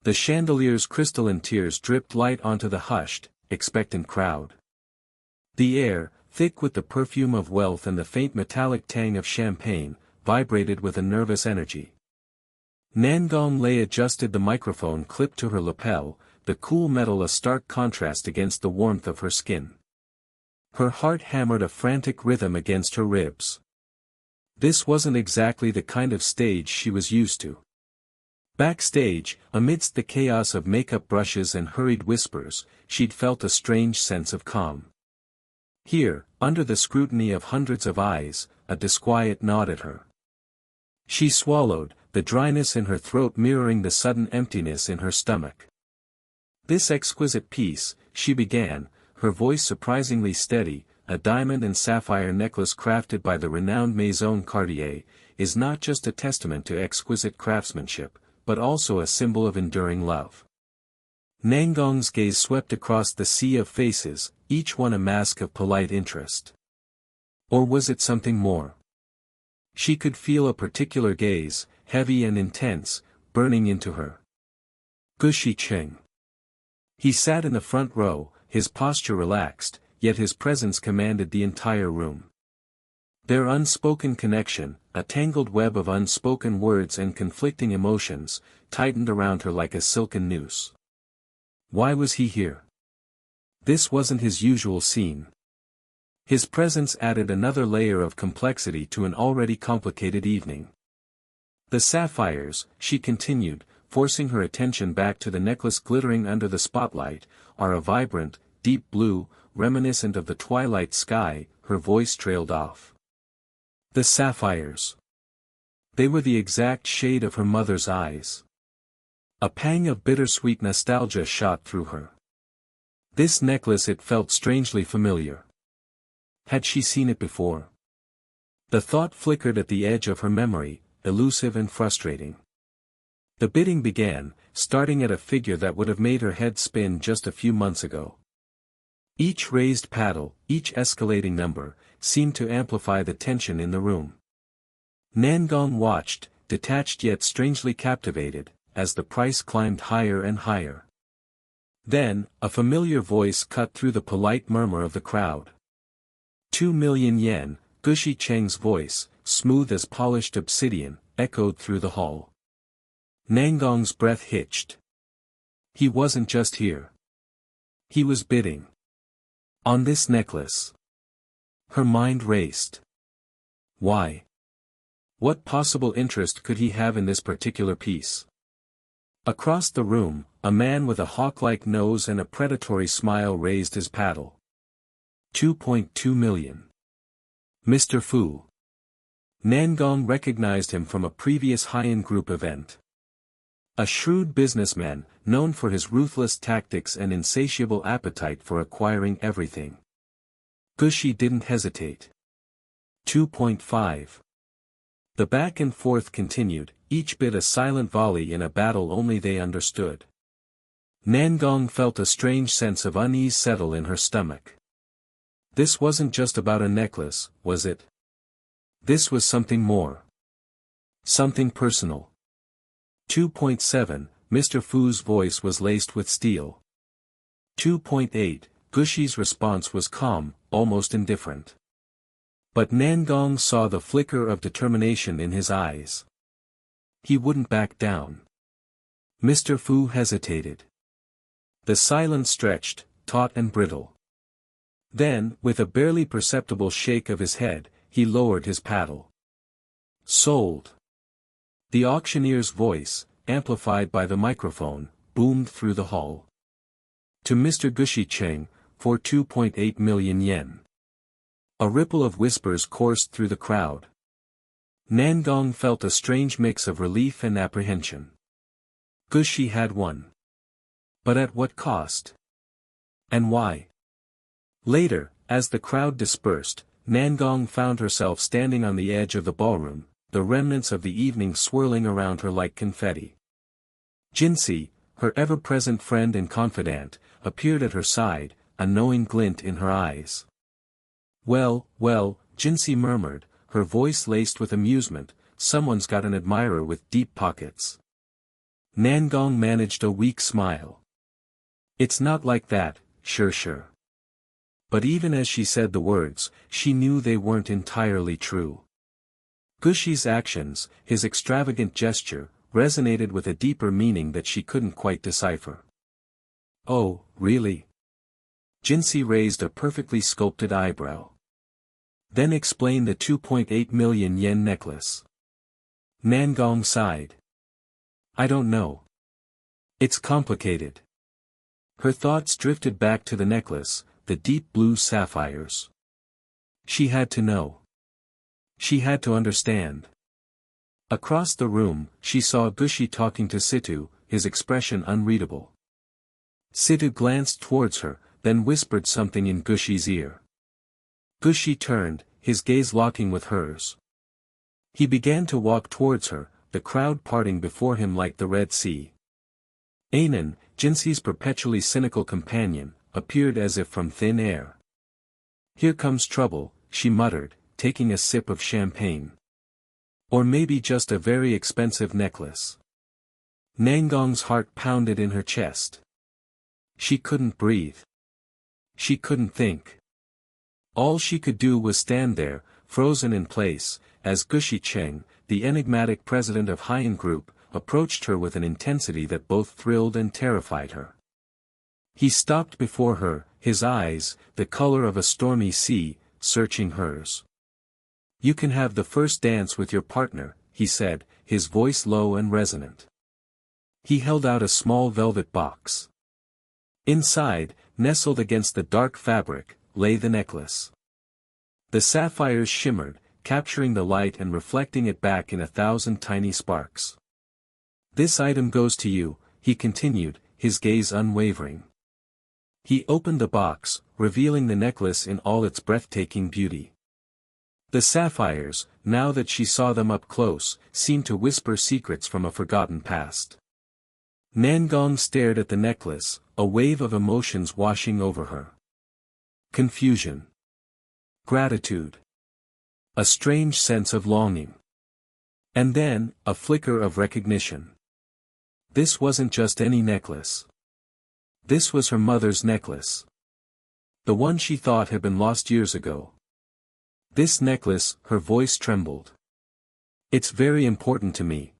The chandelier's crystalline tears dripped light onto the hushed, expectant crowd. The air, thick with the perfume of wealth and the faint metallic tang of champagne, vibrated with a nervous energy. Nangong Lei adjusted the microphone clip to her lapel, the cool metal a stark contrast against the warmth of her skin. Her heart hammered a frantic rhythm against her ribs. This wasn't exactly the kind of stage she was used to. Backstage, amidst the chaos of makeup brushes and hurried whispers, she'd felt a strange sense of calm. Here, under the scrutiny of hundreds of eyes, a disquiet gnawed at her. She swallowed, the dryness in her throat mirroring the sudden emptiness in her stomach. "This exquisite piece," she began, her voice surprisingly steady, "a diamond and sapphire necklace crafted by the renowned Maison Cartier, is not just a testament to exquisite craftsmanship, but also a symbol of enduring love." Nangong's gaze swept across the sea of faces, each one a mask of polite interest. Or was it something more? She could feel a particular gaze, heavy and intense, burning into her. Gushi Cheng. He sat in the front row, his posture relaxed, yet his presence commanded the entire room. Their unspoken connection, a tangled web of unspoken words and conflicting emotions, tightened around her like a silken noose. Why was he here? This wasn't his usual scene. His presence added another layer of complexity to an already complicated evening. "The sapphires," she continued, forcing her attention back to the necklace glittering under the spotlight, "are a vibrant, deep blue, reminiscent of the twilight sky." Her voice trailed off. The sapphires. They were the exact shade of her mother's eyes. A pang of bittersweet nostalgia shot through her. This necklace, it felt strangely familiar. Had she seen it before? The thought flickered at the edge of her memory, elusive and frustrating. The bidding began, starting at a figure that would have made her head spin just a few months ago. Each raised paddle, each escalating number, seemed to amplify the tension in the room. Nangong watched, detached yet strangely captivated, as the price climbed higher and higher. Then, a familiar voice cut through the polite murmur of the crowd. 2,000,000 yen, Gushi Cheng's voice, smooth as polished obsidian, echoed through the hall. Nangong's breath hitched. He wasn't just here. He was bidding. On this necklace. Her mind raced. Why? What possible interest could he have in this particular piece? Across the room, a man with a hawk-like nose and a predatory smile raised his paddle. 2.2 million. Mr. Fu. Nangong recognized him from a previous high-end group event. A shrewd businessman, known for his ruthless tactics and insatiable appetite for acquiring everything. Gushi didn't hesitate. 2.5. The back and forth continued, each bid a silent volley in a battle only they understood. Nangong felt a strange sense of unease settle in her stomach. This wasn't just about a necklace, was it? This was something more. Something personal. 2.7, Mr. Fu's voice was laced with steel. 2.8, Gushi's response was calm, almost indifferent. But Nangong saw the flicker of determination in his eyes. He wouldn't back down. Mr. Fu hesitated. The silence stretched, taut and brittle. Then, with a barely perceptible shake of his head, he lowered his paddle. Sold. The auctioneer's voice, amplified by the microphone, boomed through the hall. To Mr. Gushi Cheng, for 2.8 million yen. A ripple of whispers coursed through the crowd. Nangong felt a strange mix of relief and apprehension. Gushi had won. But at what cost? And why? Later, as the crowd dispersed, Nangong found herself standing on the edge of the ballroom, the remnants of the evening swirling around her like confetti. Jinsei, her ever-present friend and confidant, appeared at her side, a knowing glint in her eyes. Well, Jinsei murmured, her voice laced with amusement, someone's got an admirer with deep pockets. Nangong managed a weak smile. It's not like that, sure. But even as she said the words, she knew they weren't entirely true. Gushi's actions, his extravagant gesture, resonated with a deeper meaning that she couldn't quite decipher. Oh, really? Jinsei raised a perfectly sculpted eyebrow. Then explain the 2.8 million yen necklace. Nangong sighed. I don't know. It's complicated. Her thoughts drifted back to the necklace, the deep blue sapphires. She had to know. She had to understand. Across the room, she saw Gushi talking to Situ, his expression unreadable. Situ glanced towards her, then whispered something in Gushi's ear. Gushi turned, his gaze locking with hers. He began to walk towards her, the crowd parting before him like the Red Sea. Anan, Jinsei's perpetually cynical companion, appeared as if from thin air. Here comes trouble, she muttered, taking a sip of champagne. Or maybe just a very expensive necklace. Nangong's heart pounded in her chest. She couldn't breathe. She couldn't think. All she could do was stand there, frozen in place, as Gushi Cheng, the enigmatic president of Haiyan Group, approached her with an intensity that both thrilled and terrified her. He stopped before her, his eyes, the color of a stormy sea, searching hers. You can have the first dance with your partner, he said, his voice low and resonant. He held out a small velvet box. Inside, nestled against the dark fabric, lay the necklace. The sapphires shimmered, capturing the light and reflecting it back in 1,000 tiny sparks. This item goes to you, he continued, his gaze unwavering. He opened the box, revealing the necklace in all its breathtaking beauty. The sapphires, now that she saw them up close, seemed to whisper secrets from a forgotten past. Nangong stared at the necklace, a wave of emotions washing over her. Confusion. Gratitude. A strange sense of longing. And then, a flicker of recognition. This wasn't just any necklace. This was her mother's necklace. The one she thought had been lost years ago. This necklace, her voice trembled. It's very important to me.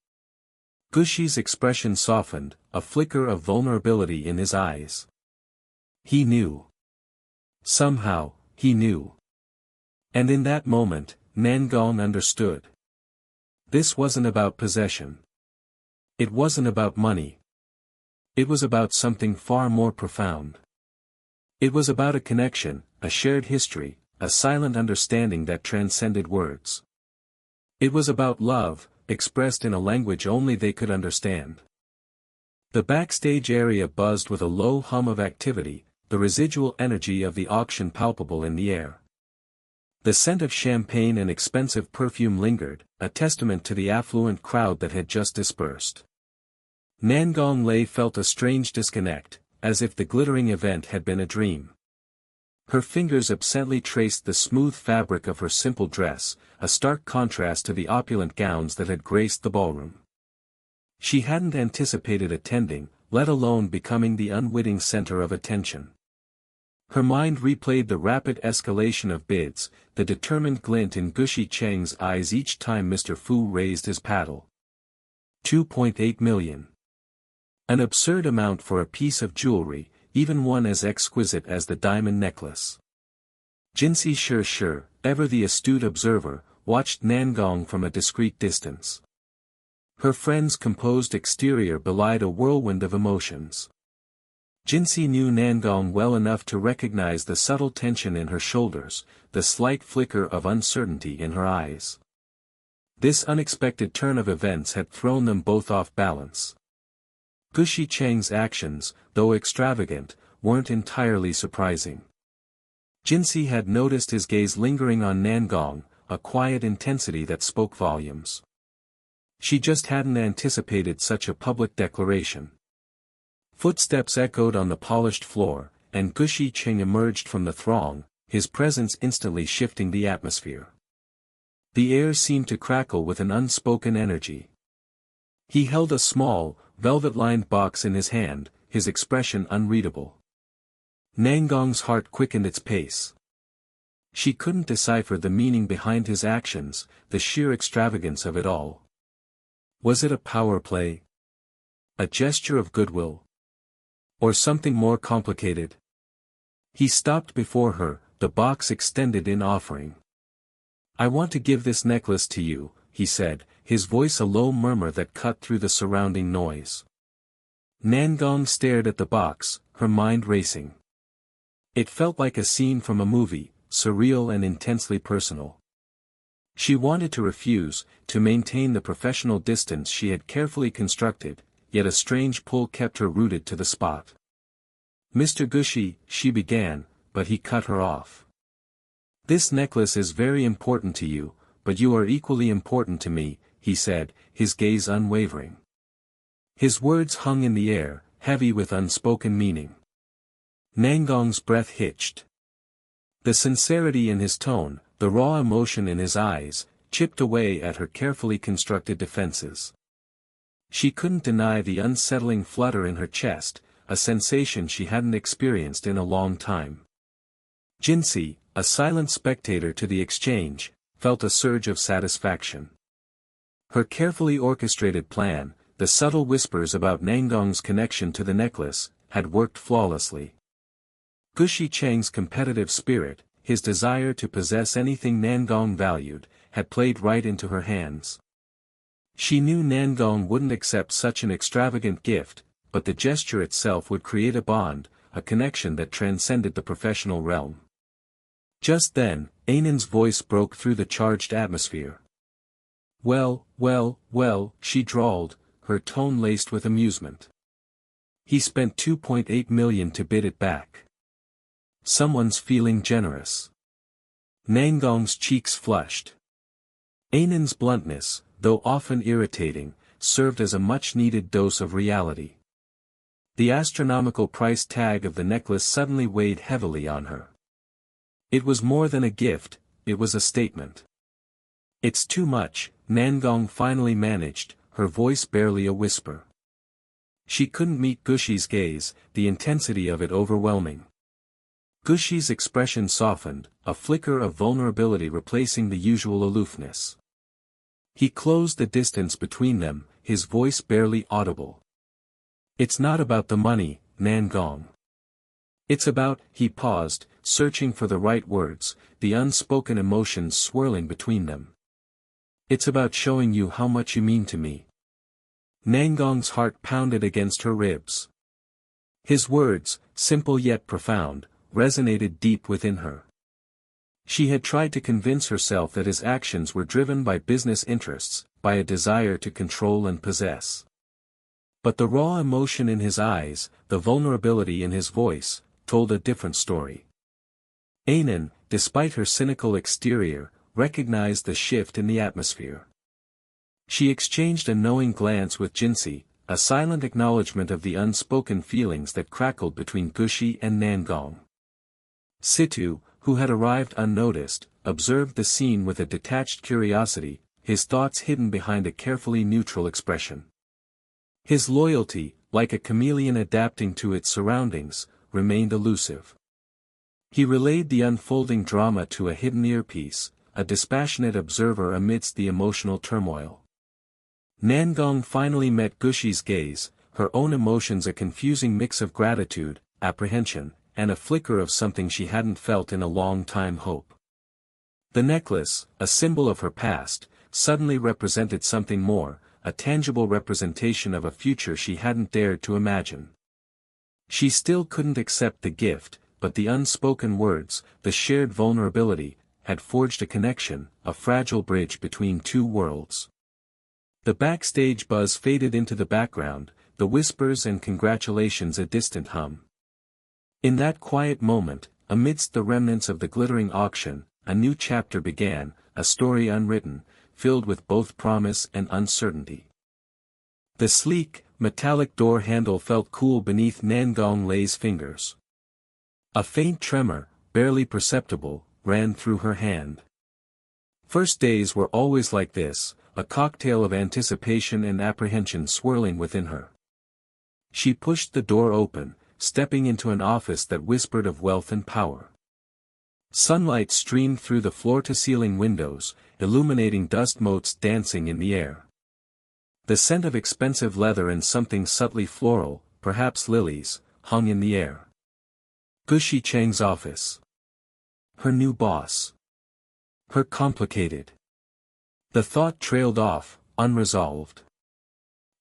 Gushi's expression softened, a flicker of vulnerability in his eyes. He knew. Somehow, he knew. And in that moment, Nangong understood. This wasn't about possession. It wasn't about money. It was about something far more profound. It was about a connection, a shared history, a silent understanding that transcended words. It was about love, expressed in a language only they could understand. The backstage area buzzed with a low hum of activity, the residual energy of the auction palpable in the air. The scent of champagne and expensive perfume lingered, a testament to the affluent crowd that had just dispersed. Nangong Lei felt a strange disconnect, as if the glittering event had been a dream. Her fingers absently traced the smooth fabric of her simple dress, a stark contrast to the opulent gowns that had graced the ballroom. She hadn't anticipated attending, let alone becoming the unwitting center of attention. Her mind replayed the rapid escalation of bids, the determined glint in Gushi Cheng's eyes each time Mr. Fu raised his paddle. 2.8 million. An absurd amount for a piece of jewelry, even one as exquisite as the diamond necklace. Jinsei sure, ever the astute observer, watched Nangong from a discreet distance. Her friend's composed exterior belied a whirlwind of emotions. Jinsei knew Nangong well enough to recognize the subtle tension in her shoulders, the slight flicker of uncertainty in her eyes. This unexpected turn of events had thrown them both off balance. Gushi Cheng's actions, though extravagant, weren't entirely surprising. Jinsei had noticed his gaze lingering on Nangong, a quiet intensity that spoke volumes. She just hadn't anticipated such a public declaration. Footsteps echoed on the polished floor, and Gushi Cheng emerged from the throng, his presence instantly shifting the atmosphere. The air seemed to crackle with an unspoken energy. He held a small, velvet-lined box in his hand, his expression unreadable. Nangong's heart quickened its pace. She couldn't decipher the meaning behind his actions, the sheer extravagance of it all. Was it a power play? A gesture of goodwill? Or something more complicated? He stopped before her, the box extended in offering. "I want to give this necklace to you," he said, his voice a low murmur that cut through the surrounding noise. Nangong stared at the box, her mind racing. It felt like a scene from a movie, surreal and intensely personal. She wanted to refuse, to maintain the professional distance she had carefully constructed, yet a strange pull kept her rooted to the spot. "Mr. Gushi," she began, but he cut her off. "This necklace is very important to you, but you are equally important to me," he said, his gaze unwavering. His words hung in the air, heavy with unspoken meaning. Nangong's breath hitched. The sincerity in his tone, the raw emotion in his eyes, chipped away at her carefully constructed defenses. She couldn't deny the unsettling flutter in her chest, a sensation she hadn't experienced in a long time. Jinsei, a silent spectator to the exchange, felt a surge of satisfaction. Her carefully orchestrated plan, the subtle whispers about Nangong's connection to the necklace, had worked flawlessly. Gushi Chang's competitive spirit, his desire to possess anything Nangong valued, had played right into her hands. She knew Nangong wouldn't accept such an extravagant gift, but the gesture itself would create a bond, a connection that transcended the professional realm. Just then, Ainan's voice broke through the charged atmosphere. Well, she drawled, her tone laced with amusement. "He spent 2.8 million to bid it back. Someone's feeling generous." Nangong's cheeks flushed. Ainan's bluntness, though often irritating, served as a much-needed dose of reality. The astronomical price tag of the necklace suddenly weighed heavily on her. It was more than a gift, it was a statement. "It's too much," Nangong finally managed, her voice barely a whisper. She couldn't meet Gushi's gaze, the intensity of it overwhelming. Gushi's expression softened, a flicker of vulnerability replacing the usual aloofness. He closed the distance between them, his voice barely audible. "It's not about the money, Nangong. It's about," he paused, searching for the right words, the unspoken emotions swirling between them. "It's about showing you how much you mean to me." Nangong's heart pounded against her ribs. His words, simple yet profound, resonated deep within her. She had tried to convince herself that his actions were driven by business interests, by a desire to control and possess. But the raw emotion in his eyes, the vulnerability in his voice, told a different story. Ainan, despite her cynical exterior, recognized the shift in the atmosphere. She exchanged a knowing glance with Jinsei, a silent acknowledgement of the unspoken feelings that crackled between Gushi and Nangong. Situ, who had arrived unnoticed, observed the scene with a detached curiosity, his thoughts hidden behind a carefully neutral expression. His loyalty, like a chameleon adapting to its surroundings, remained elusive. He relayed the unfolding drama to a hidden earpiece, a dispassionate observer amidst the emotional turmoil. Nangong finally met Gushi's gaze, her own emotions a confusing mix of gratitude, apprehension, and a flicker of something she hadn't felt in a long time: hope. The necklace, a symbol of her past, suddenly represented something more, a tangible representation of a future she hadn't dared to imagine. She still couldn't accept the gift, but the unspoken words, the shared vulnerability, had forged a connection, a fragile bridge between two worlds. The backstage buzz faded into the background, the whispers and congratulations a distant hum. In that quiet moment, amidst the remnants of the glittering auction, a new chapter began, a story unwritten, filled with both promise and uncertainty. The sleek, metallic door handle felt cool beneath Nangong Lei's fingers. A faint tremor, barely perceptible, ran through her hand. First days were always like this, a cocktail of anticipation and apprehension swirling within her. She pushed the door open, stepping into an office that whispered of wealth and power. Sunlight streamed through the floor-to-ceiling windows, illuminating dust motes dancing in the air. The scent of expensive leather and something subtly floral, perhaps lilies, hung in the air. Gushi Cheng's office. Her new boss. Her complicated. The thought trailed off, unresolved.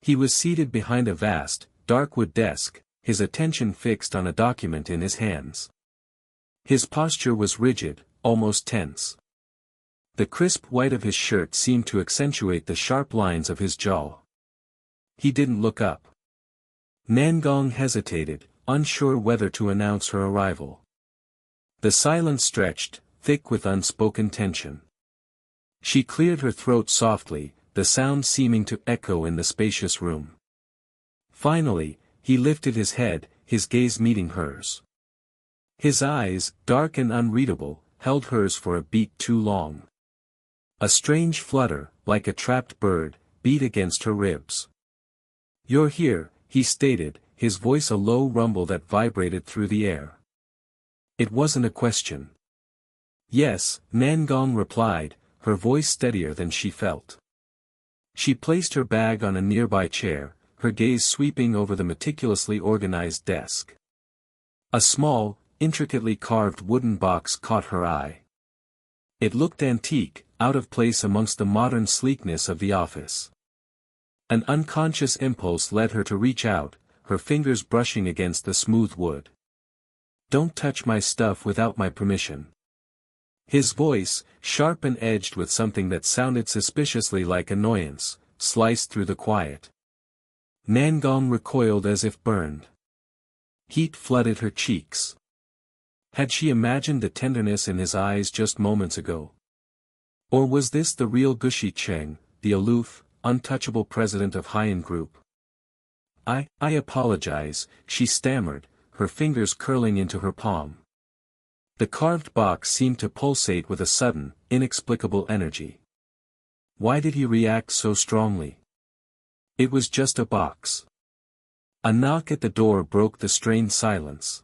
He was seated behind a vast, dark wood desk, his attention fixed on a document in his hands. His posture was rigid, almost tense. The crisp white of his shirt seemed to accentuate the sharp lines of his jaw. He didn't look up. Nangong hesitated, unsure whether to announce her arrival. The silence stretched, thick with unspoken tension. She cleared her throat softly, the sound seeming to echo in the spacious room. Finally, he lifted his head, his gaze meeting hers. His eyes, dark and unreadable, held hers for a beat too long. A strange flutter, like a trapped bird, beat against her ribs. "You're here," he stated, his voice a low rumble that vibrated through the air. It wasn't a question. "Yes," Nangong replied, her voice steadier than she felt. She placed her bag on a nearby chair, her gaze sweeping over the meticulously organized desk. A small, intricately carved wooden box caught her eye. It looked antique, out of place amongst the modern sleekness of the office. An unconscious impulse led her to reach out, her fingers brushing against the smooth wood. "Don't touch my stuff without my permission." His voice, sharp and edged with something that sounded suspiciously like annoyance, sliced through the quiet. Nangong recoiled as if burned. Heat flooded her cheeks. Had she imagined the tenderness in his eyes just moments ago? Or was this the real Gushi Cheng, the aloof, untouchable president of Haiyan Group? I apologize," she stammered, her fingers curling into her palm. The carved box seemed to pulsate with a sudden, inexplicable energy. Why did he react so strongly? It was just a box. A knock at the door broke the strained silence.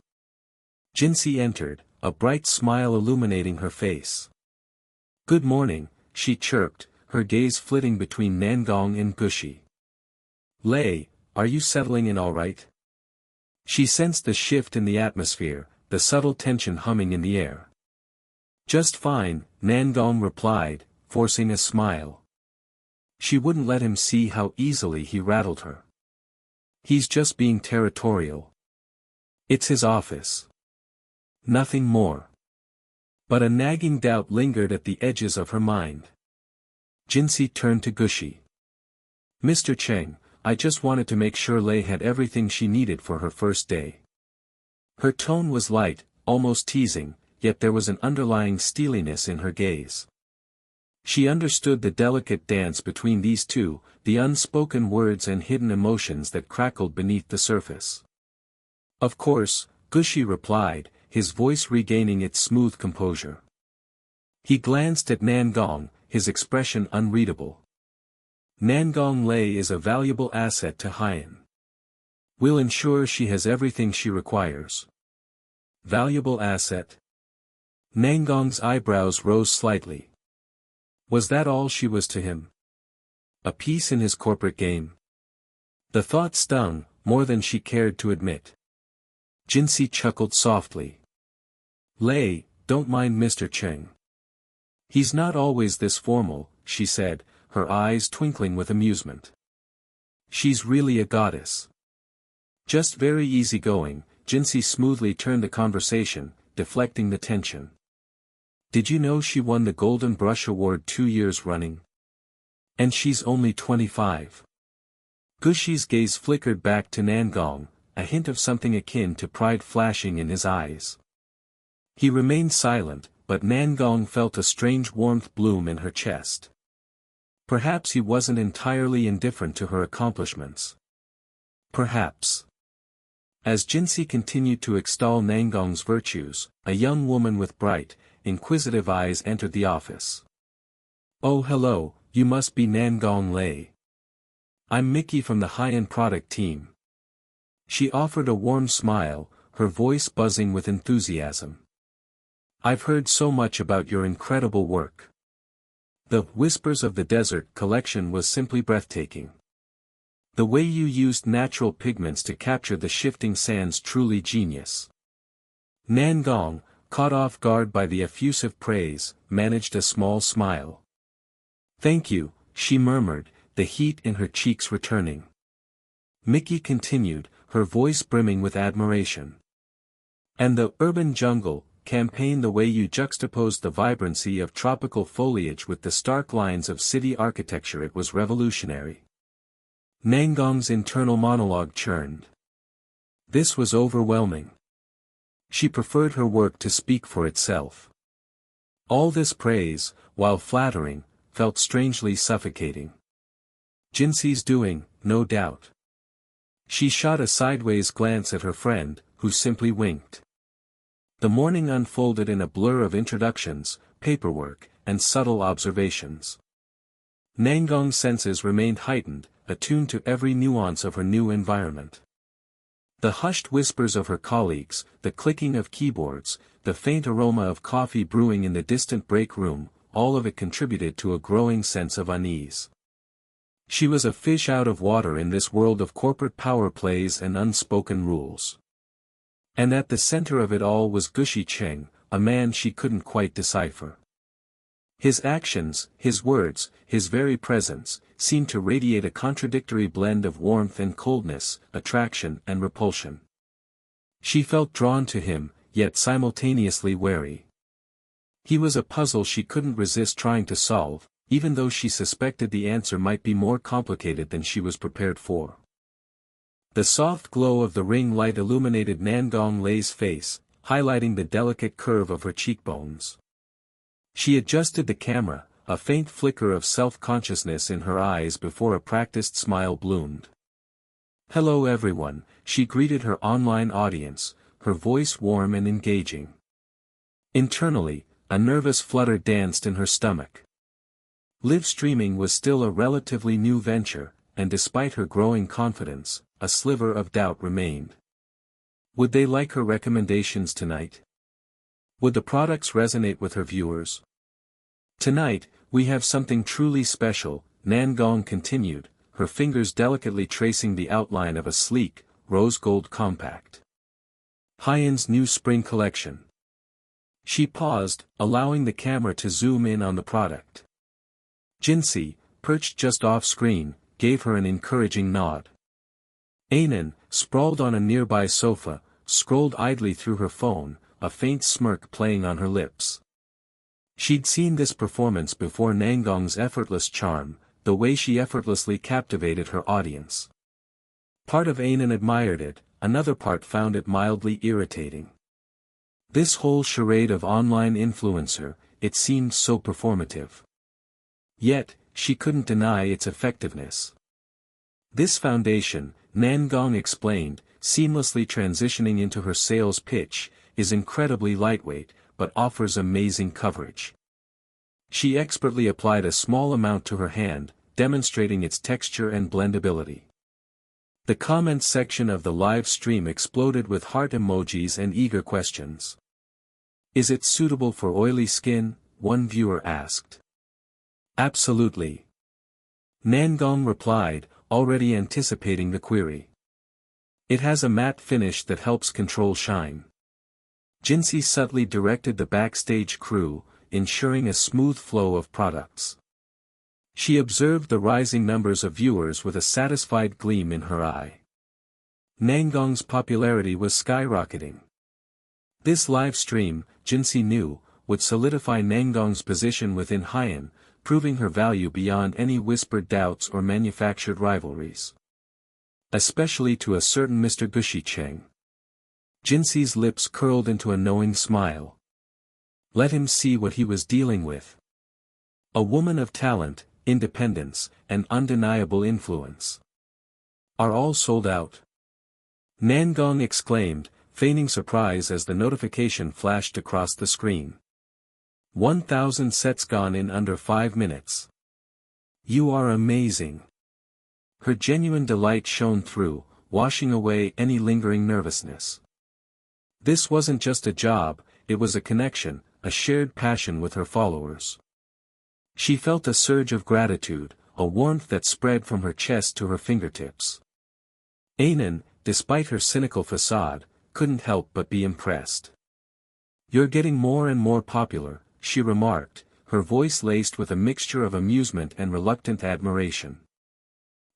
Jinsi entered, a bright smile illuminating her face. "Good morning," she chirped, her gaze flitting between Nangong and Gushi. "Lei, are you settling in all right?" She sensed the shift in the atmosphere, the subtle tension humming in the air. "Just fine," Nangong replied, forcing a smile. She wouldn't let him see how easily he rattled her. "He's just being territorial. It's his office. Nothing more." But a nagging doubt lingered at the edges of her mind. Jinsi turned to Gushi. "Mr. Cheng, I just wanted to make sure Lei had everything she needed for her first day." Her tone was light, almost teasing, yet there was an underlying steeliness in her gaze. She understood the delicate dance between these two, the unspoken words and hidden emotions that crackled beneath the surface. "Of course," Gushi replied, his voice regaining its smooth composure. He glanced at Nangong, his expression unreadable. "Nangong Lei is a valuable asset to Haiyan. We'll ensure she has everything she requires." Valuable asset? Nangong's eyebrows rose slightly. Was that all she was to him? A piece in his corporate game? The thought stung, more than she cared to admit. Jinsi chuckled softly. "Lei, don't mind Mr. Cheng. He's not always this formal," she said, her eyes twinkling with amusement. "She's really a goddess." Just very easygoing, Jinsi smoothly turned the conversation, deflecting the tension. "Did you know she won the Golden Brush Award 2 years running? And she's only 25. Gushi's gaze flickered back to Nangong, a hint of something akin to pride flashing in his eyes. He remained silent, but Nangong felt a strange warmth bloom in her chest. Perhaps he wasn't entirely indifferent to her accomplishments. Perhaps. As Jinsi continued to extol Nangong's virtues, a young woman with bright, inquisitive eyes entered the office. "Oh hello, you must be Nangong Lei. I'm Mickey from the Haiyan product team." She offered a warm smile, her voice buzzing with enthusiasm. "I've heard so much about your incredible work. The Whispers of the Desert collection was simply breathtaking. The way you used natural pigments to capture the shifting sands truly genius." Nan Gong, caught off guard by the effusive praise, managed a small smile. "Thank you," she murmured, the heat in her cheeks returning. Mickey continued, her voice brimming with admiration. "And the Urban Jungle campaign, the way you juxtaposed the vibrancy of tropical foliage with the stark lines of city architecture, it was revolutionary." Nangong's internal monologue churned. This was overwhelming. She preferred her work to speak for itself. All this praise, while flattering, felt strangely suffocating. Jinxi's doing, no doubt. She shot a sideways glance at her friend, who simply winked. The morning unfolded in a blur of introductions, paperwork, and subtle observations. Nangong's senses remained heightened, attuned to every nuance of her new environment. The hushed whispers of her colleagues, the clicking of keyboards, the faint aroma of coffee brewing in the distant break room, all of it contributed to a growing sense of unease. She was a fish out of water in this world of corporate power plays and unspoken rules. And at the center of it all was Gushi Cheng, a man she couldn't quite decipher. His actions, his words, his very presence, seemed to radiate a contradictory blend of warmth and coldness, attraction and repulsion. She felt drawn to him, yet simultaneously wary. He was a puzzle she couldn't resist trying to solve, even though she suspected the answer might be more complicated than she was prepared for. The soft glow of the ring light illuminated Nangong Lei's face, highlighting the delicate curve of her cheekbones. She adjusted the camera, a faint flicker of self-consciousness in her eyes before a practiced smile bloomed. "Hello everyone," she greeted her online audience, her voice warm and engaging. Internally, a nervous flutter danced in her stomach. Live streaming was still a relatively new venture, and despite her growing confidence, a sliver of doubt remained. Would they like her recommendations tonight? Would the products resonate with her viewers? "Tonight, we have something truly special," Nangong continued, her fingers delicately tracing the outline of a sleek, rose gold compact. "Hyen's new spring collection." She paused, allowing the camera to zoom in on the product. Jinxi, perched just off-screen, gave her an encouraging nod. Anan, sprawled on a nearby sofa, scrolled idly through her phone, a faint smirk playing on her lips. She'd seen this performance before, Nangong's effortless charm, the way she effortlessly captivated her audience. Part of Anan admired it, another part found it mildly irritating. This whole charade of online influencer, it seemed so performative. Yet, she couldn't deny its effectiveness. This foundation, Nangong explained, seamlessly transitioning into her sales pitch, is incredibly lightweight, but offers amazing coverage. She expertly applied a small amount to her hand, demonstrating its texture and blendability. The comments section of the live stream exploded with heart emojis and eager questions. "Is it suitable for oily skin?" one viewer asked. "Absolutely." Nangong replied, already anticipating the query. "It has a matte finish that helps control shine." Jinxi subtly directed the backstage crew, ensuring a smooth flow of products. She observed the rising numbers of viewers with a satisfied gleam in her eye. Nangong's popularity was skyrocketing. This live stream, Jinxi knew, would solidify Nangong's position within Hyen, proving her value beyond any whispered doubts or manufactured rivalries. Especially to a certain Mr. Gushi Cheng. Jinxi's lips curled into a knowing smile. Let him see what he was dealing with. A woman of talent, independence, and undeniable influence. "Are all sold out?" Nangong exclaimed, feigning surprise as the notification flashed across the screen. 1,000 sets gone in under 5 minutes. "You are amazing." Her genuine delight shone through, washing away any lingering nervousness. This wasn't just a job, it was a connection, a shared passion with her followers. She felt a surge of gratitude, a warmth that spread from her chest to her fingertips. Anan, despite her cynical facade, couldn't help but be impressed. "You're getting more and more popular," she remarked, her voice laced with a mixture of amusement and reluctant admiration.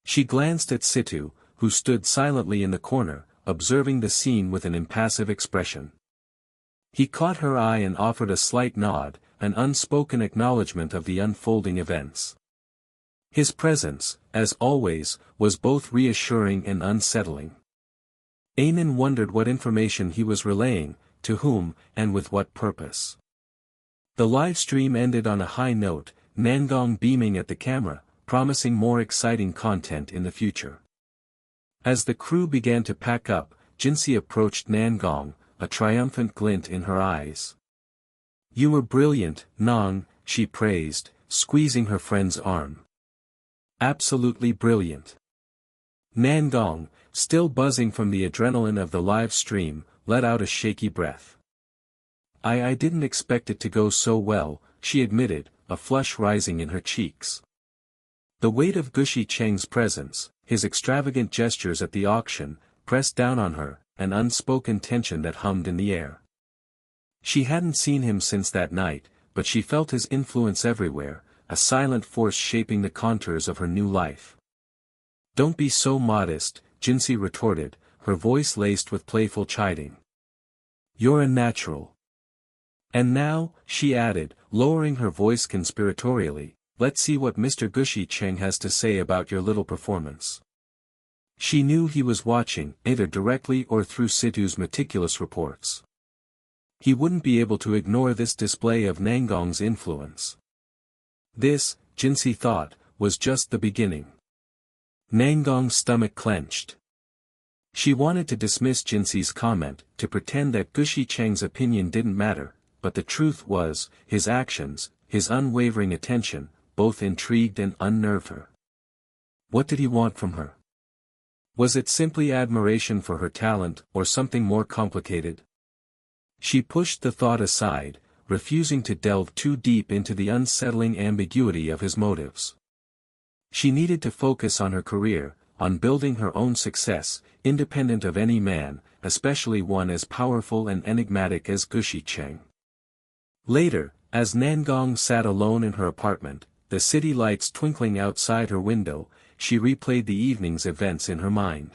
She glanced at Situ, who stood silently in the corner, observing the scene with an impassive expression. He caught her eye and offered a slight nod, an unspoken acknowledgement of the unfolding events. His presence, as always, was both reassuring and unsettling. Anan wondered what information he was relaying, to whom, and with what purpose. The live stream ended on a high note, Nangong beaming at the camera, promising more exciting content in the future. As the crew began to pack up, Jinsi approached Nangong, a triumphant glint in her eyes. "You were brilliant, Nong," she praised, squeezing her friend's arm. "Absolutely brilliant." Nangong, still buzzing from the adrenaline of the live stream, let out a shaky breath. I didn't expect it to go so well," she admitted, a flush rising in her cheeks. The weight of Gushi Cheng's presence, his extravagant gestures at the auction, pressed down on her, an unspoken tension that hummed in the air. She hadn't seen him since that night, but she felt his influence everywhere, a silent force shaping the contours of her new life. "Don't be so modest," Jinsi retorted, her voice laced with playful chiding. "You're a natural." "And now," she added, lowering her voice conspiratorially, "let's see what Mr. Gushi Cheng has to say about your little performance." She knew he was watching, either directly or through Situ's meticulous reports. He wouldn't be able to ignore this display of Nangong's influence. This, Jinsi thought, was just the beginning. Nangong's stomach clenched. She wanted to dismiss Jinsi's comment, to pretend that Gushi Cheng's opinion didn't matter, but the truth was, his actions, his unwavering attention, both intrigued and unnerved her. What did he want from her? Was it simply admiration for her talent, or something more complicated? She pushed the thought aside, refusing to delve too deep into the unsettling ambiguity of his motives. She needed to focus on her career, on building her own success, independent of any man, especially one as powerful and enigmatic as Gushi Cheng. Later, as Nangong sat alone in her apartment, the city lights twinkling outside her window, she replayed the evening's events in her mind.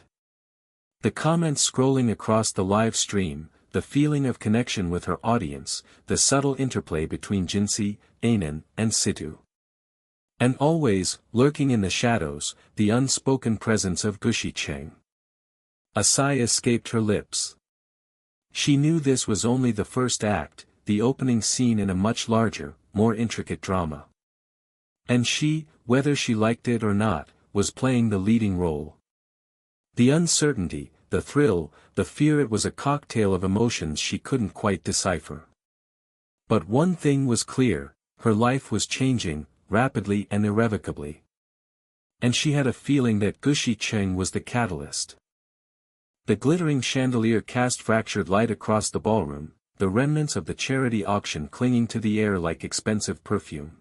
The comments scrolling across the live stream, the feeling of connection with her audience, the subtle interplay between Jinsi, Anan, and Situ. And always, lurking in the shadows, the unspoken presence of Gushi Cheng. A sigh escaped her lips. She knew this was only the first act, the opening scene in a much larger, more intricate drama. And she, whether she liked it or not, was playing the leading role. The uncertainty, the thrill, the fear, it was a cocktail of emotions she couldn't quite decipher. But one thing was clear, her life was changing, rapidly and irrevocably. And she had a feeling that Gushi Cheng was the catalyst. The glittering chandelier cast fractured light across the ballroom, the remnants of the charity auction clinging to the air like expensive perfume.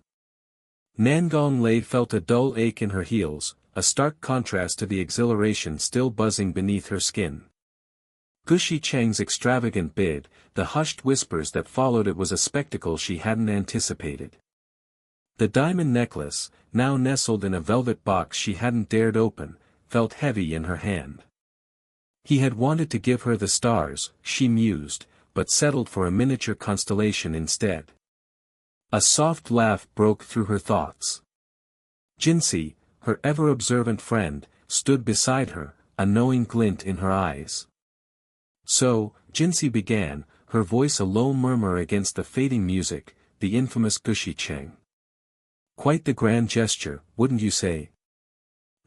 Nangong Lei felt a dull ache in her heels, a stark contrast to the exhilaration still buzzing beneath her skin. Gushi Cheng's extravagant bid, the hushed whispers that followed it, was a spectacle she hadn't anticipated. The diamond necklace, now nestled in a velvet box she hadn't dared open, felt heavy in her hand. He had wanted to give her the stars, she mused, but settled for a miniature constellation instead. A soft laugh broke through her thoughts. Jinsi, her ever-observant friend, stood beside her, a knowing glint in her eyes. "So," Jinsi began, her voice a low murmur against the fading music, "the infamous Gushi Cheng. Quite the grand gesture, wouldn't you say?"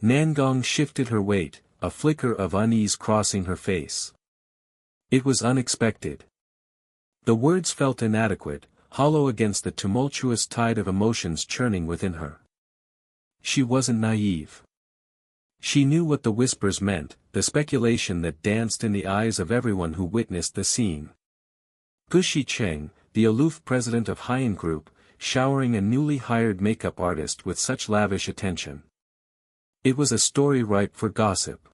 Nangong shifted her weight, a flicker of unease crossing her face. It was unexpected. The words felt inadequate, hollow against the tumultuous tide of emotions churning within her. She wasn't naive. She knew what the whispers meant, the speculation that danced in the eyes of everyone who witnessed the scene. Gushi Cheng, the aloof president of Haiyan Group, showering a newly hired makeup artist with such lavish attention. It was a story ripe for gossip.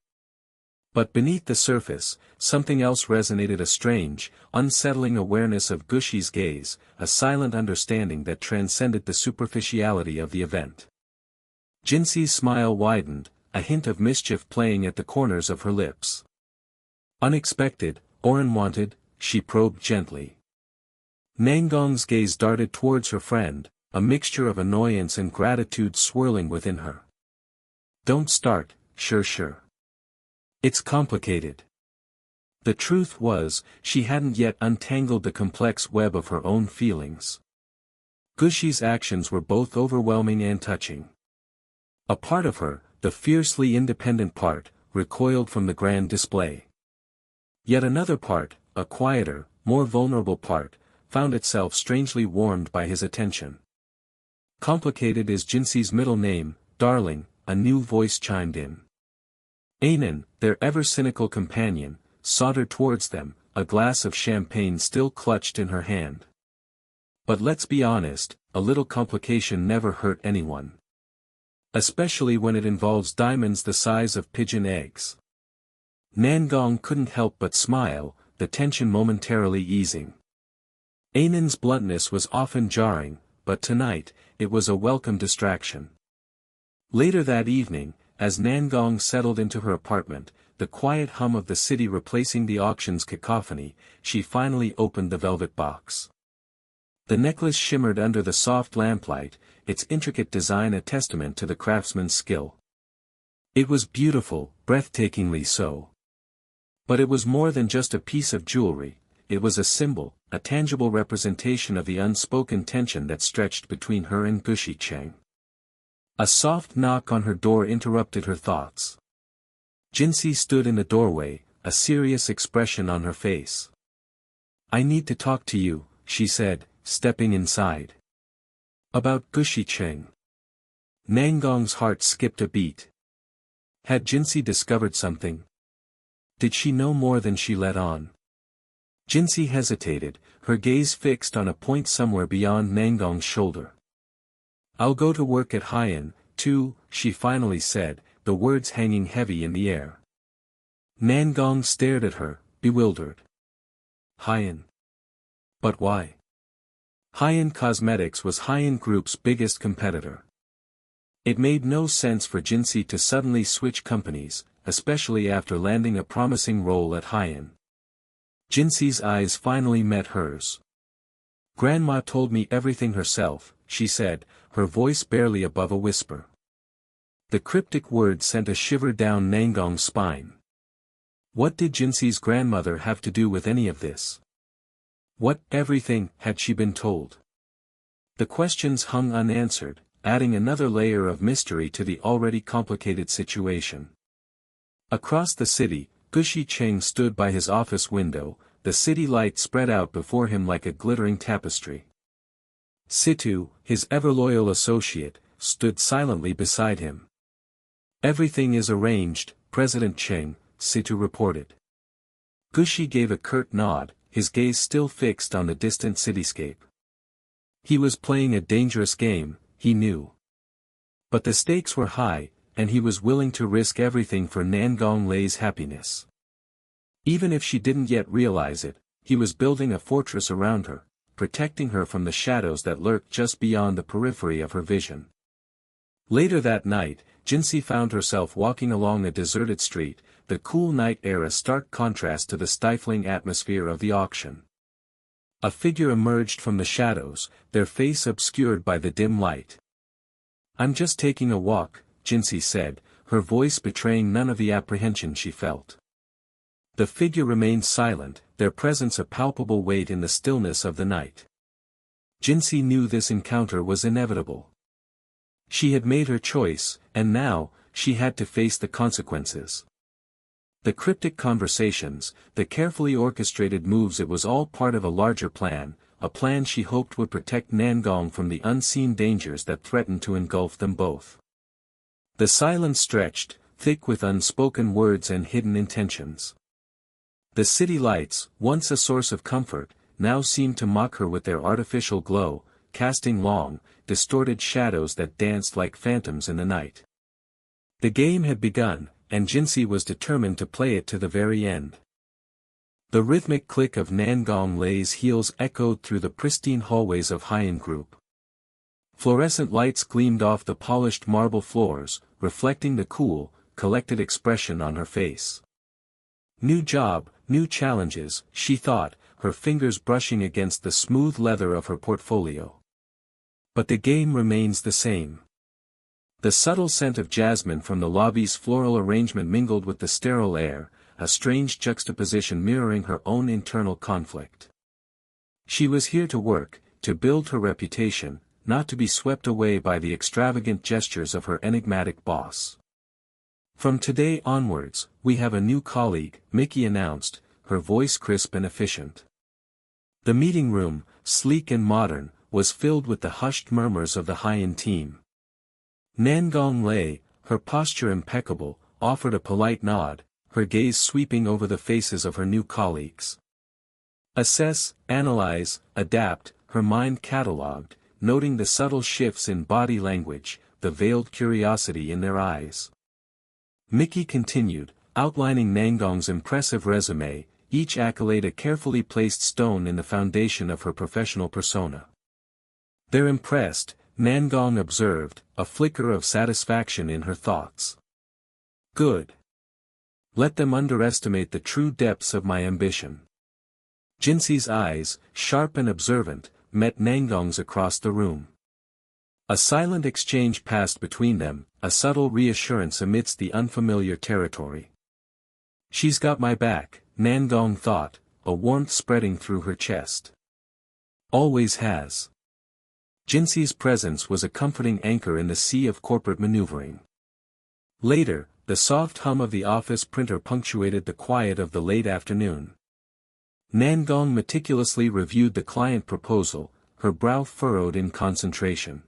But beneath the surface, something else resonated, a strange, unsettling awareness of Gushi's gaze, a silent understanding that transcended the superficiality of the event. Jinxi's smile widened, a hint of mischief playing at the corners of her lips. Unexpected, or unwanted, she probed gently. Nangong's gaze darted towards her friend, a mixture of annoyance and gratitude swirling within her. Don't start, sure. It's complicated. The truth was, she hadn't yet untangled the complex web of her own feelings. Gushi's actions were both overwhelming and touching. A part of her, the fiercely independent part, recoiled from the grand display. Yet another part, a quieter, more vulnerable part, found itself strangely warmed by his attention. Complicated is Jinxi's middle name, darling, a new voice chimed in. Anan, their ever-cynical companion, sauntered towards them, a glass of champagne still clutched in her hand. But let's be honest, a little complication never hurt anyone. Especially when it involves diamonds the size of pigeon eggs. Nangong couldn't help but smile, the tension momentarily easing. Anan's bluntness was often jarring, but tonight, it was a welcome distraction. Later that evening, as Nangong settled into her apartment, the quiet hum of the city replacing the auction's cacophony, she finally opened the velvet box. The necklace shimmered under the soft lamplight, its intricate design a testament to the craftsman's skill. It was beautiful, breathtakingly so. But it was more than just a piece of jewelry, it was a symbol, a tangible representation of the unspoken tension that stretched between her and Gushi Cheng. A soft knock on her door interrupted her thoughts. Jinxi stood in the doorway, a serious expression on her face. I need to talk to you, she said, stepping inside. About Gushi Cheng. Nangong's heart skipped a beat. Had Jinxi discovered something? Did she know more than she let on? Jinxi hesitated, her gaze fixed on a point somewhere beyond Nangong's shoulder. I'll go to work at Haiyan, too, she finally said, the words hanging heavy in the air. Nangong stared at her, bewildered. Haiyan. But why? Haiyan Cosmetics was Haiyan Group's biggest competitor. It made no sense for Jinxi to suddenly switch companies, especially after landing a promising role at Haiyan. Jinxi's eyes finally met hers. Grandma told me everything herself, she said, her voice barely above a whisper. The cryptic words sent a shiver down Nangong's spine. What did Jinxi's grandmother have to do with any of this? What everything had she been told? The questions hung unanswered, adding another layer of mystery to the already complicated situation. Across the city, Gushi Cheng stood by his office window, the city light spread out before him like a glittering tapestry. Situ, his ever-loyal associate, stood silently beside him. Everything is arranged, President Cheng, Situ reported. Gushi gave a curt nod, his gaze still fixed on the distant cityscape. He was playing a dangerous game, he knew. But the stakes were high, and he was willing to risk everything for Nangong Lei's happiness. Even if she didn't yet realize it, he was building a fortress around her, protecting her from the shadows that lurked just beyond the periphery of her vision. Later that night, Jinxi found herself walking along a deserted street, the cool night air a stark contrast to the stifling atmosphere of the auction. A figure emerged from the shadows, their face obscured by the dim light. I'm just taking a walk, Jinxi said, her voice betraying none of the apprehension she felt. The figure remained silent, their presence a palpable weight in the stillness of the night. Jinxi knew this encounter was inevitable. She had made her choice, and now, she had to face the consequences. The cryptic conversations, the carefully orchestrated moves, it was all part of a larger plan, a plan she hoped would protect Nangong from the unseen dangers that threatened to engulf them both. The silence stretched, thick with unspoken words and hidden intentions. The city lights, once a source of comfort, now seemed to mock her with their artificial glow, casting long, distorted shadows that danced like phantoms in the night. The game had begun, and Jinsey was determined to play it to the very end. The rhythmic click of Nangong Lei's heels echoed through the pristine hallways of Haiyan Group. Fluorescent lights gleamed off the polished marble floors, reflecting the cool, collected expression on her face. New job, new challenges, she thought, her fingers brushing against the smooth leather of her portfolio. But the game remains the same. The subtle scent of jasmine from the lobby's floral arrangement mingled with the sterile air, a strange juxtaposition mirroring her own internal conflict. She was here to work, to build her reputation, not to be swept away by the extravagant gestures of her enigmatic boss. From today onwards, we have a new colleague, Mickey announced, her voice crisp and efficient. The meeting room, sleek and modern, was filled with the hushed murmurs of the Haiyan team. Nangong Lei, her posture impeccable, offered a polite nod, her gaze sweeping over the faces of her new colleagues. Assess, analyze, adapt, her mind catalogued, noting the subtle shifts in body language, the veiled curiosity in their eyes. Mickey continued, outlining Nangong's impressive resume, each accolade a carefully placed stone in the foundation of her professional persona. "They're impressed," Nangong observed, a flicker of satisfaction in her thoughts. "Good. Let them underestimate the true depths of my ambition." Jinsey's eyes, sharp and observant, met Nangong's across the room. A silent exchange passed between them, a subtle reassurance amidst the unfamiliar territory. "She's got my back," Nangong thought, a warmth spreading through her chest. "Always has." Jinsey's presence was a comforting anchor in the sea of corporate maneuvering. Later, the soft hum of the office printer punctuated the quiet of the late afternoon. Nangong meticulously reviewed the client proposal, her brow furrowed in concentration.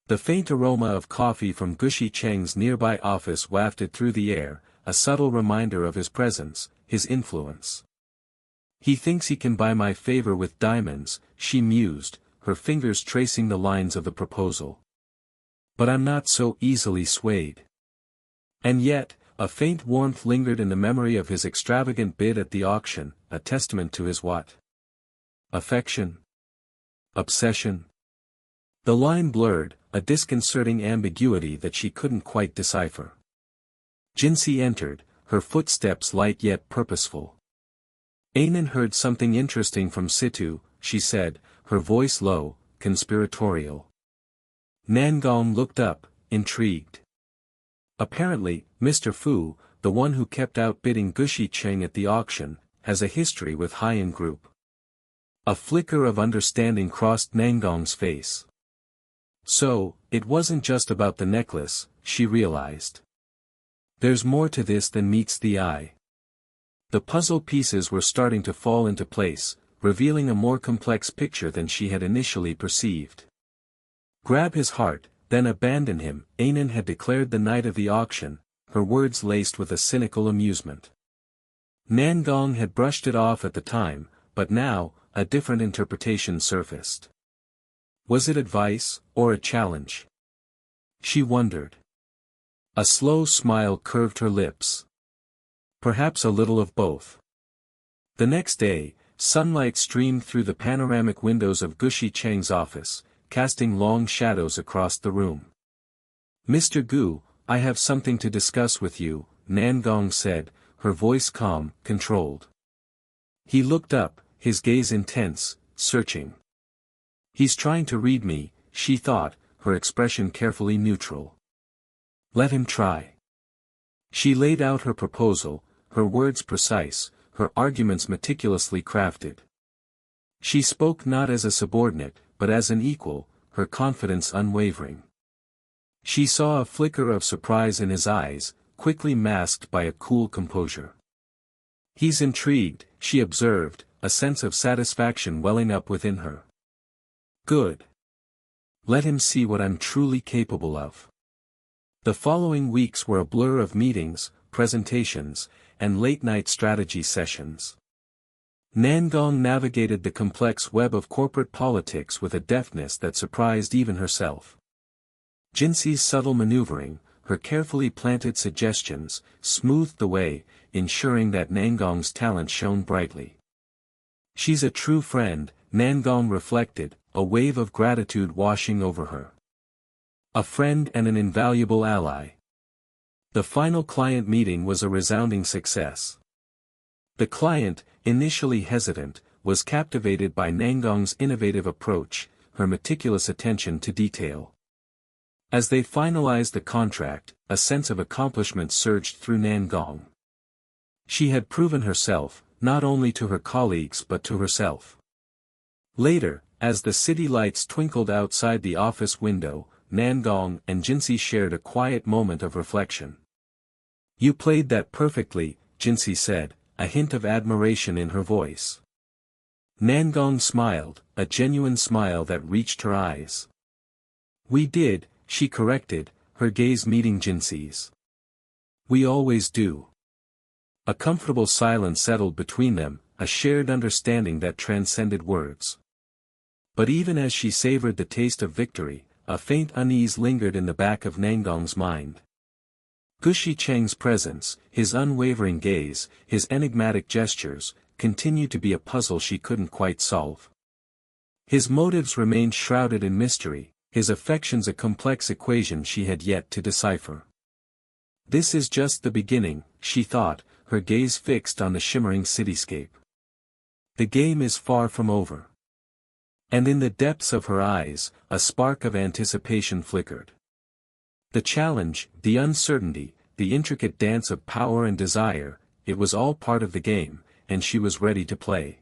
The faint aroma of coffee from Gushi Cheng's nearby office wafted through the air, a subtle reminder of his presence, his influence. "He thinks he can buy my favor with diamonds," she mused, her fingers tracing the lines of the proposal. "But I'm not so easily swayed." And yet, a faint warmth lingered in the memory of his extravagant bid at the auction, a testament to his what? Affection? Obsession? The line blurred, a disconcerting ambiguity that she couldn't quite decipher. Jinsey entered, her footsteps light yet purposeful. "Anan heard something interesting from Situ," she said, her voice low, conspiratorial. Nangong looked up, intrigued. "Apparently, Mr. Fu, the one who kept outbidding Gushi Cheng at the auction, has a history with Haiyan Group." A flicker of understanding crossed Nangong's face. So, it wasn't just about the necklace, she realized. There's more to this than meets the eye. The puzzle pieces were starting to fall into place, revealing a more complex picture than she had initially perceived. "Grab his heart, then abandon him," Anan had declared the night of the auction, her words laced with a cynical amusement. Nangong had brushed it off at the time, but now, a different interpretation surfaced. Was it advice, or a challenge? She wondered. A slow smile curved her lips. Perhaps a little of both. The next day, sunlight streamed through the panoramic windows of Gushi Cheng's office, casting long shadows across the room. "Mr. Gu, I have something to discuss with you," Nangong said, her voice calm, controlled. He looked up, his gaze intense, searching. "He's trying to read me," she thought, her expression carefully neutral. "Let him try." She laid out her proposal, her words precise, her arguments meticulously crafted. She spoke not as a subordinate, but as an equal, her confidence unwavering. She saw a flicker of surprise in his eyes, quickly masked by a cool composure. "He's intrigued," she observed, a sense of satisfaction welling up within her. "Good. Let him see what I'm truly capable of." The following weeks were a blur of meetings, presentations, and late-night strategy sessions. Nangong navigated the complex web of corporate politics with a deftness that surprised even herself. Jinxi's subtle maneuvering, her carefully planted suggestions, smoothed the way, ensuring that Nangong's talent shone brightly. She's a true friend, Nangong reflected, a wave of gratitude washing over her. A friend and an invaluable ally. The final client meeting was a resounding success. The client, initially hesitant, was captivated by Nangong's innovative approach, her meticulous attention to detail. As they finalized the contract, a sense of accomplishment surged through Nangong. She had proven herself, not only to her colleagues but to herself. Later, as the city lights twinkled outside the office window, Nangong and Jinxi shared a quiet moment of reflection. "You played that perfectly," Jinxi said, a hint of admiration in her voice. Nangong smiled, a genuine smile that reached her eyes. "We did," she corrected, her gaze meeting Jinxi's. "We always do." A comfortable silence settled between them, a shared understanding that transcended words. But even as she savored the taste of victory, a faint unease lingered in the back of Nangong's mind. Gushi Cheng's presence, his unwavering gaze, his enigmatic gestures, continued to be a puzzle she couldn't quite solve. His motives remained shrouded in mystery, his affections a complex equation she had yet to decipher. This is just the beginning, she thought, her gaze fixed on the shimmering cityscape. The game is far from over. And in the depths of her eyes, a spark of anticipation flickered. The challenge, the uncertainty, the intricate dance of power and desire, it was all part of the game, and she was ready to play.